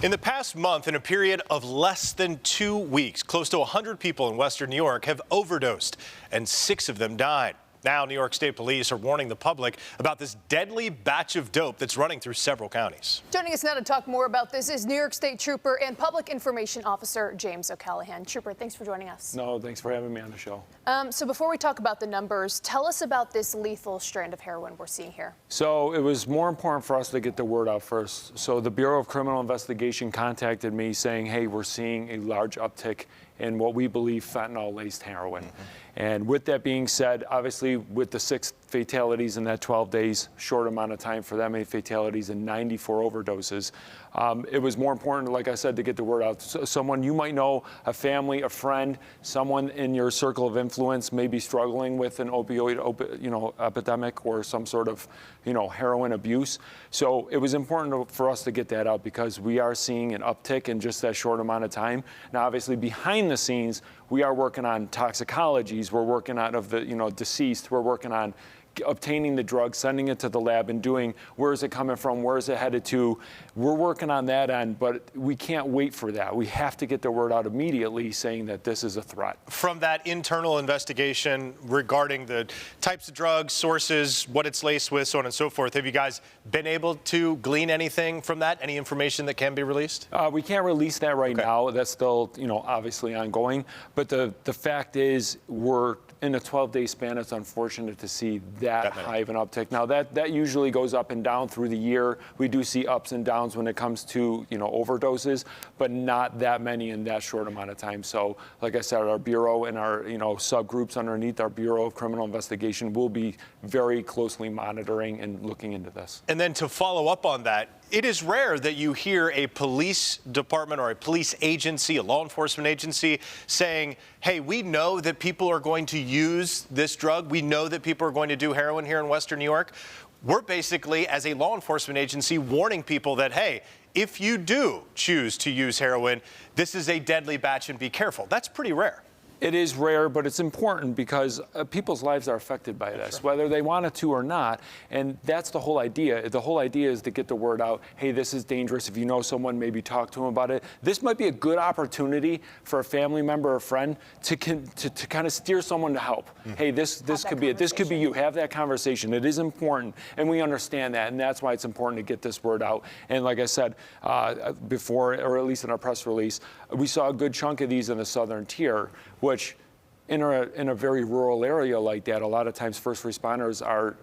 In the past month, in a period of less than 2 weeks, close to 100 people in Western New York have overdosed, and 6 of them died. Now, New York State Police are warning the public about this deadly batch of dope that's running through several counties. Joining us now to talk more about this is New York State Trooper and Public Information Officer James O'Callahan. Trooper, thanks for joining us. No, thanks for having me on the show. So before we talk about the numbers, tell us about this lethal strand of heroin we're seeing here. So it was more important for us to get the word out first. So the Bureau of Criminal Investigation contacted me saying, hey, we're seeing a large uptick in what we believe fentanyl-laced heroin. And with that being said, obviously with the 6 fatalities in that 12 days, short amount of time for that many fatalities and 94 overdoses, it was more important, like I said, to get the word out. So someone you might know, a family, a friend, someone in your circle of influence may be struggling with an opioid epidemic or some sort of heroin abuse. So it was important for us to get that out because we are seeing an uptick in just that short amount of time. Now, obviously, behind the scenes, we are working on toxicologies. We're working on deceased. We're working on obtaining the drug, sending it to the lab, and doing where is it coming from, where is it headed to. We're working on that end, but we can't wait for that. We have to get the word out immediately saying that this is a threat. From that internal investigation regarding the types of drugs, sources, what it's laced with, so on and so forth, have you guys been able to glean anything from that? Any information that can be released? We can't release that right now. That's still, obviously ongoing. But the fact is, we're in a 12-day span. It's unfortunate to see that high of an uptick. Now, that usually goes up and down through the year. We do see ups and downs when it comes to, overdoses, but not that many in that short amount of time. So, like I said, our Bureau and our, subgroups underneath our Bureau of Criminal Investigation will be very closely monitoring and looking into this. And then to follow up on that, it is rare that you hear a police department or a police agency, a law enforcement agency, saying, hey, we know that people are going to use this drug. We know that people are going to do heroin here in Western New York. We're basically, as a law enforcement agency, warning people that, hey, if you do choose to use heroin, this is a deadly batch and be careful. That's pretty rare. It is rare, but it's important because people's lives are affected by this, whether they wanted to or not. And that's the whole idea. The whole idea is to get the word out. Hey, this is dangerous. If you know someone, maybe talk to them about it. This might be a good opportunity for a family member or friend to kind of steer someone to help. Hey, this could be it. This could be you. Have that conversation. It is important, and we understand that, and that's why it's important to get this word out. And like I said before, or at least in our press release, we saw a good chunk of these in the southern tier, which in a very rural area like that, a lot of times first responders are,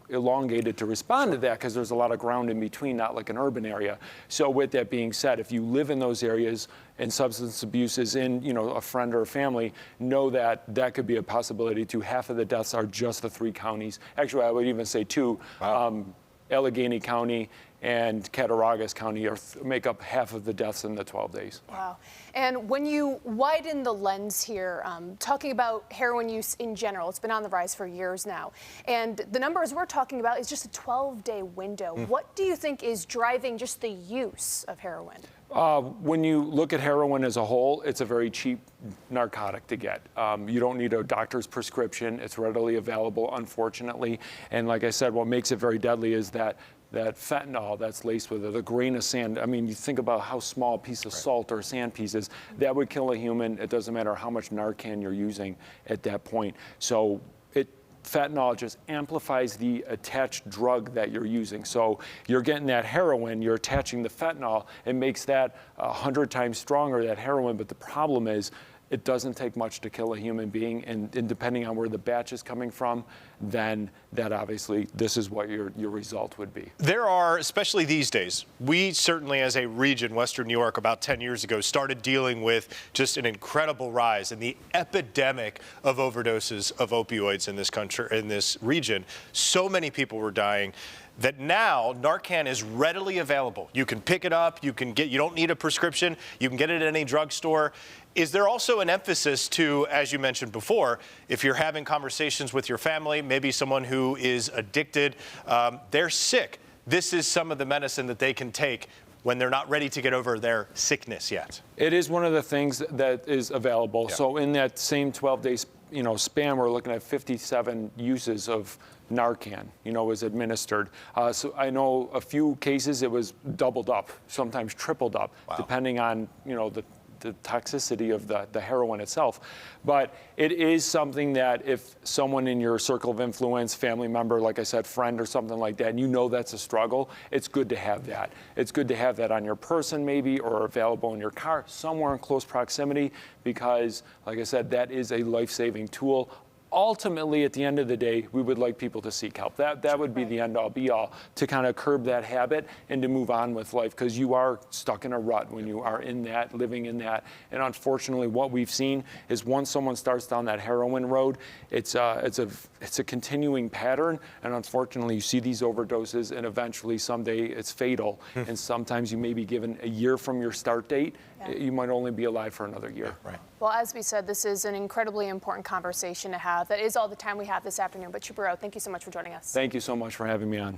elongated to respond to that because there's a lot of ground in between, not like an urban area. So with that being said, if you live in those areas and substance abuse is in, a friend or a family, know that that could be a possibility too. Half of the deaths are just the 3 counties. Actually, I would even say 2. Wow. Allegheny County and Cattaraugus County make up half of the deaths in the 12 days. Wow. And when you widen the lens here, talking about heroin use in general, it's been on the rise for years now. And the numbers we're talking about is just a 12-day window. What do you think is driving just the use of heroin? When you look at heroin as a whole, it's a very cheap narcotic to get. You don't need a doctor's prescription. It's readily available, unfortunately. And like I said, what makes it very deadly is that fentanyl that's laced with it, a grain of sand. I mean, you think about how small a piece of salt or sand piece is. That would kill a human. It doesn't matter how much Narcan you're using at that point. So fentanyl just amplifies the attached drug that you're using. So you're getting that heroin, you're attaching the fentanyl, it makes that 100 times stronger, that heroin, but the problem is it doesn't take much to kill a human being, and depending on where the batch is coming from, then that obviously, this is what your result would be. There are, especially these days, we certainly as a region, Western New York, about 10 years ago, started dealing with just an incredible rise in the epidemic of overdoses of opioids in this country, in this region. So many people were dying that now Narcan is readily available. You can pick it up, you don't need a prescription, you can get it at any drugstore. Is there also an emphasis to, as you mentioned before, if you're having conversations with your family, maybe someone who is addicted, they're sick, this is some of the medicine that they can take when they're not ready to get over their sickness yet? It is one of the things that is available. Yeah. So in that same 12-day span, we're looking at 57 uses of Narcan, was administered. So I know a few cases it was doubled up, sometimes tripled up, depending on, the toxicity of the heroin itself. But it is something that if someone in your circle of influence, family member, like I said, friend or something like that, and that's a struggle, it's good to have that. It's good to have that on your person maybe, or available in your car, somewhere in close proximity, because, like I said, that is a life-saving tool. Ultimately, at the end of the day, we would like people to seek help. That would be the end-all, be-all, to kind of curb that habit and to move on with life, because you are stuck in a rut when you are in that, living in that. And unfortunately, what we've seen is once someone starts down that heroin road, it's a continuing pattern. And unfortunately, you see these overdoses, and eventually, someday, it's fatal. And sometimes you may be given a year from your start date. You might only be alive for another year. Right. Well, as we said, this is an incredibly important conversation to have. That is all the time we have this afternoon. But Trooper O, thank you so much for joining us. Thank you so much for having me on.